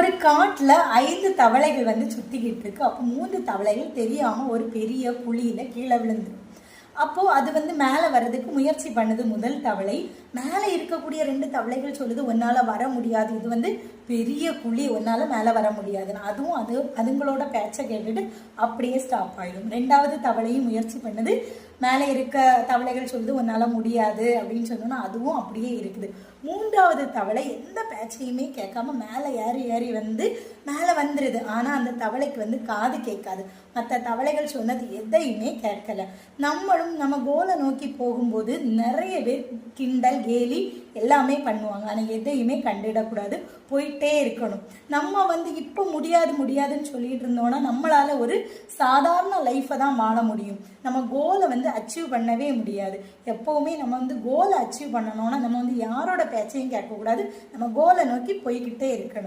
ஒரு காட்டுல 5 தவளைகள் வந்து சுத்திக்கிட்டு இருக்கு. அப்போ 3 தவளைகள் தெரியாம ஒரு பெரிய குழியில கீழே விழுந்து. அப்போ அது வந்து மேலே வர்றதுக்கு முயற்சி பண்ணுது. முதல் தவளை மேலே இருக்கக்கூடிய 2 தவளைகள் சொல்லுது, உன்னால வர முடியாது, இது வந்து பெரிய குழி, உன்னால மேலே வர முடியாதுன்னு. அதுவும் அதுங்களோட பேச்சை கேட்டுட்டு அப்படியே ஸ்டாப் ஆயிடும். 2வது தவளையும் முயற்சி பண்ணுது. மேலே இருக்க தவளைகள் சொல்லுது, உன்னால முடியாது அப்படின்னு சொன்னோன்னா அதுவும் அப்படியே இருக்குது. 3வது தவளை எந்த பேச்சையுமே கேட்காம மேலே ஏறி ஏறி வந்து மேலே வந்துடுது. ஆனால் அந்த தவளைக்கு வந்து காது கேட்காது. மற்ற தவளைகள் சொன்னது எதையுமே கேட்கல. நம்மளும் நம்ம கோலை நோக்கி போகும்போது நிறைய பேர் கிண்டல் கேலி எல்லாமே பண்ணுவாங்க. ஆனால் எதையுமே கண்டிடக்கூடாது, போயிட்டே இருக்கணும். நம்ம வந்து இப்போ முடியாது முடியாதுன்னு சொல்லிட்டு இருந்தோம்னா நம்மளால ஒரு சாதாரண லைஃப்பை தான் வாழ முடியும். நம்ம கோலை வந்து அச்சீவ் பண்ணவே முடியாது. எப்போவுமே நம்ம வந்து கோலை அச்சீவ் பண்ணணும்னா நம்ம வந்து யாரோட பேச்சையும் கேட்கக்கூடாது. நம்ம கோலை நோக்கி போய்கிட்டே இருக்கணும்.